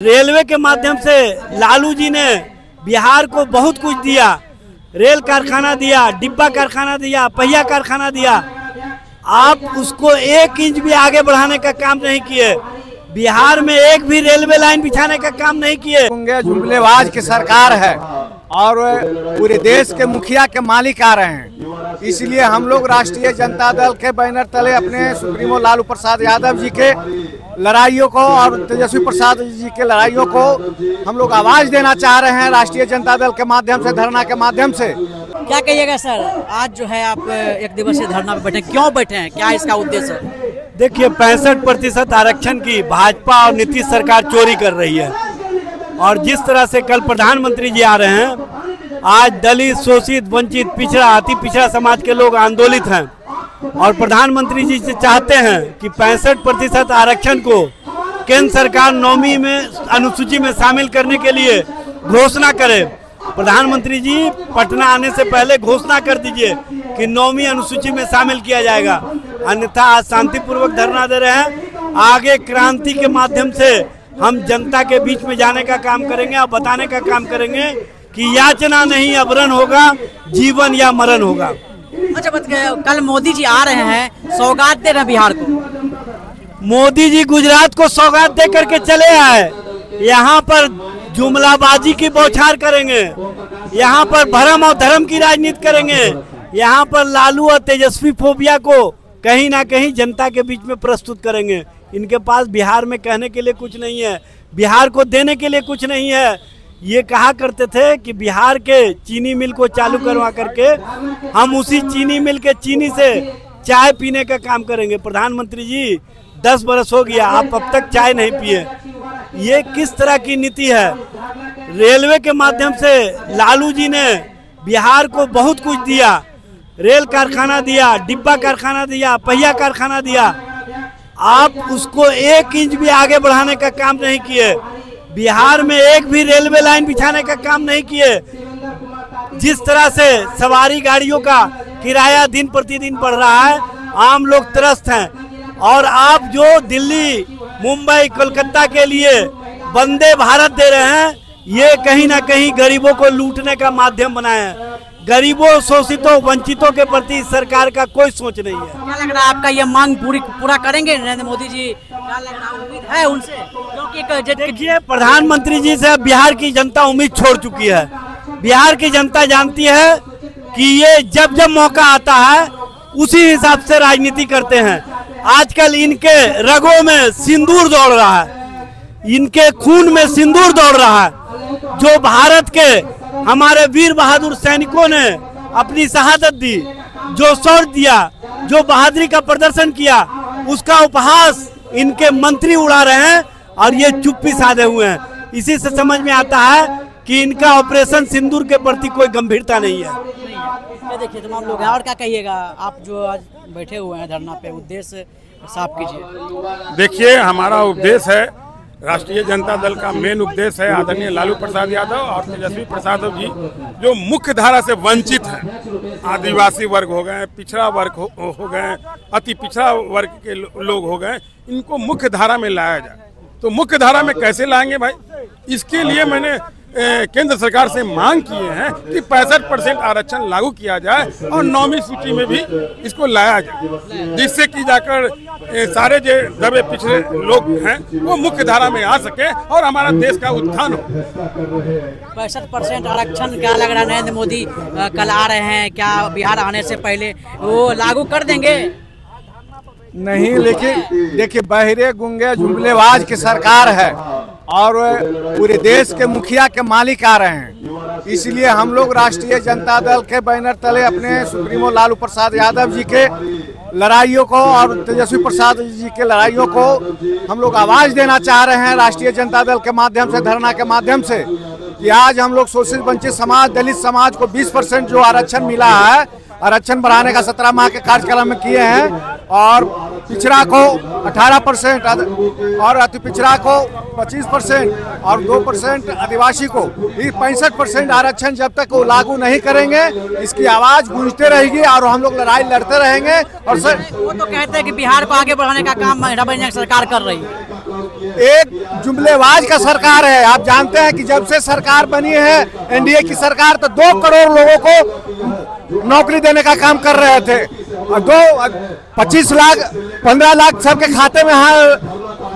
Railway के माध्यम से लालू जी ने बिहार को बहुत कुछ दिया। रेल कारखाना दिया, डिब्बा कारखाना दिया, पहिया कारखाना दिया। आप उसको 1 इंच भी आगे बढ़ाने का काम नहीं किए। बिहार में एक भी रेलवे लाइन बिछाने का काम नहीं किए। जुमलेबाज की सरकार है और पूरे देश के मुखिया के मालिक आ रहे हैं। इसलिए हम लोग राष्ट्रीय जनता दल के बैनर तले अपने सुप्रीमो लालू प्रसाद यादव जी के लड़ाइयों को और तेजस्वी प्रसाद जी के लड़ाइयों को हम लोग आवाज देना चाह रहे हैं। राष्ट्रीय जनता दल के माध्यम से, धरना के माध्यम से। क्या कहिएगा सर, आज जो है आप 1 दिवसीय धरना पे बैठे, क्यों बैठे हैं, क्या इसका उद्देश्य है? देखिए, 65% आरक्षण की भाजपा और नीतीश सरकार चोरी कर रही है। और जिस तरह से कल प्रधानमंत्री जी आ रहे हैं, आज दलित, शोषित, वंचित, पिछड़ा, अति पिछड़ा समाज के लोग आंदोलित हैं और प्रधानमंत्री जी से चाहते हैं कि 65% आरक्षण को केंद्र सरकार 9वीं में अनुसूची में शामिल करने के लिए घोषणा करे। प्रधानमंत्री जी पटना आने से पहले घोषणा कर दीजिए कि 9वीं अनुसूची में शामिल किया जाएगा, अन्यथा आज शांतिपूर्वक धरना दे रहे हैं। आगे क्रांति के माध्यम से हम जनता के बीच में जाने का काम करेंगे और बताने का काम करेंगे कि याचना नहीं अवरण होगा, जीवन या मरण होगा। अच्छा, कल मोदी जी आ रहे हैं, सौगात दे रहे हैं बिहार को। मोदी जी गुजरात को सौगात दे करके चले आए। यहाँ पर जुमलाबाजी की बौछार करेंगे, यहाँ पर भरम और धर्म की राजनीति करेंगे, यहाँ पर लालू और तेजस्वी फोबिया को कहीं ना कहीं जनता के बीच में प्रस्तुत करेंगे। इनके पास बिहार में कहने के लिए कुछ नहीं है, बिहार को देने के लिए कुछ नहीं है। ये कहा करते थे कि बिहार के चीनी मिल को चालू करवा करके हम उसी चीनी मिल के चीनी से चाय पीने का काम करेंगे। प्रधानमंत्री जी 10 बरस हो गया, आप अब तक चाय नहीं पिए। ये किस तरह की नीति है? रेलवे के माध्यम से लालू जी ने बिहार को बहुत कुछ दिया। रेल कारखाना दिया, डिब्बा कारखाना दिया, पहिया कारखाना दिया। आप उसको 1 इंच भी आगे बढ़ाने का काम नहीं किए। बिहार में एक भी रेलवे लाइन बिछाने का काम नहीं किए। जिस तरह से सवारी गाड़ियों का किराया दिन प्रतिदिन बढ़ रहा है, आम लोग त्रस्त हैं। और आप जो दिल्ली, मुंबई, कोलकाता के लिए वंदे भारत दे रहे हैं, ये कहीं ना कहीं गरीबों को लूटने का माध्यम बनाया है। गरीबों, शोषितों, वंचितों के प्रति सरकार का कोई सोच नहीं है। क्या लग रहा है आपका ये मांग पूरा करेंगे नरेंद्र मोदी जी? क्या लग रहा है, उम्मीद है उनसे? क्योंकि देखिए, प्रधानमंत्री जी से बिहार की जनता उम्मीद छोड़ चुकी है। बिहार की जनता जानती है कि ये जब जब मौका आता है उसी हिसाब से राजनीति करते हैं। आजकल इनके रगों में सिंदूर दौड़ रहा है, इनके खून में सिंदूर दौड़ रहा है। जो भारत के हमारे वीर बहादुर सैनिकों ने अपनी शहादत दी, जो शौर्य दिया, जो बहादुरी का प्रदर्शन किया, उसका उपहास इनके मंत्री उड़ा रहे हैं और ये चुप्पी साधे हुए हैं। इसी से समझ में आता है कि इनका ऑपरेशन सिंदूर के प्रति कोई गंभीरता नहीं है। देखिए, तमाम लोग हैं। और क्या कहिएगा, आप जो आज बैठे हुए हैं धरना पे, उद्देश्य साफ कीजिए। देखिए, हमारा उद्देश्य है, राष्ट्रीय जनता दल का मेन उद्देश्य है आदरणीय लालू प्रसाद यादव और तेजस्वी प्रसाद जी जो मुख्य धारा से वंचित हैं। आदिवासी वर्ग हो गए, पिछड़ा वर्ग हो गए, अति पिछड़ा वर्ग के लोग हो गए, इनको मुख्य धारा में लाया जाए। तो मुख्य धारा में कैसे लाएंगे भाई? इसके लिए मैंने केंद्र सरकार से मांग किए हैं कि 65% आरक्षण लागू किया जाए और 9वीं सूची में भी इसको लाया जाए, जिससे कि जाकर सारे जो दबे पिछड़े लोग हैं वो मुख्य धारा में आ सके और हमारा देश का उत्थान हो। 65% आरक्षण क्या लग रहा है नरेंद्र मोदी कल आ रहे हैं, क्या बिहार आने से पहले वो लागू कर देंगे? नहीं, लेकिन देखिए, बहिरे गुंगे जुमलेबाज की सरकार है और पूरे देश के मुखिया के मालिक आ रहे हैं। इसलिए हम लोग राष्ट्रीय जनता दल के बैनर तले अपने सुप्रीमो लालू प्रसाद यादव जी के लड़ाइयों को और तेजस्वी प्रसाद जी के लड़ाइयों को हम लोग आवाज देना चाह रहे हैं। राष्ट्रीय जनता दल के माध्यम से, धरना के माध्यम से, कि आज हम लोग शोषित वंचित समाज, दलित समाज को 20% जो आरक्षण मिला है, आरक्षण बढ़ाने का 17 माह के कार्यक्रम में किए हैं और पिछड़ा को 18% और अति पिछड़ा को 25% और 2% आदिवासी को 65% आरक्षण जब तक वो लागू नहीं करेंगे, इसकी आवाज गूंजते रहेगी और हम लोग लड़ाई लड़ते रहेंगे। और वो तो कहते हैं कि बिहार को आगे बढ़ाने का काम सरकार कर रही है। एक जुमलेबाज का सरकार है। आप जानते हैं कि जब से सरकार बनी है एनडीए की सरकार, तो 2 करोड़ लोगों को नौकरी देने का काम कर रहे थे, और 25 लाख 15 लाख सबके खाते में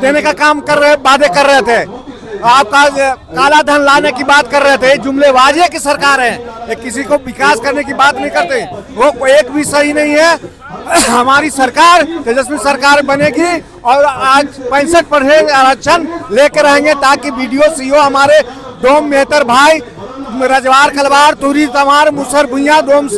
देने का काम कर रहे, वादे कर रहे थे। आपका काला धन लाने की बात कर रहे थे। जुमलेबाजी की सरकार है, ये किसी को विकास करने की बात नहीं करते, वो एक भी सही नहीं है। हमारी सरकार तेजस्वी सरकार बनेगी और आज 65% आरक्षण लेकर रहेंगे, ताकि वीडियो सीओ हमारे डोम मेहतर भाई, रजवार खलवार, तुरी तमार, मुसर भुइया, डोम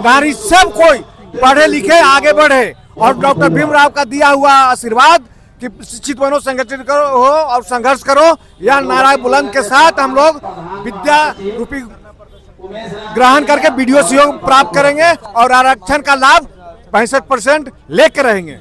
नारी सब कोई पढ़े लिखे आगे बढ़े, और डॉक्टर भीमराव का दिया हुआ आशीर्वाद कि शिक्षित बनो, संगठित करो हो और संघर्ष करो, यह नारा बुलंद के साथ हम लोग विद्या रूपी ग्रहण करके वीडियो सीओ प्राप्त करेंगे और आरक्षण का लाभ 65% लेकर रहेंगे।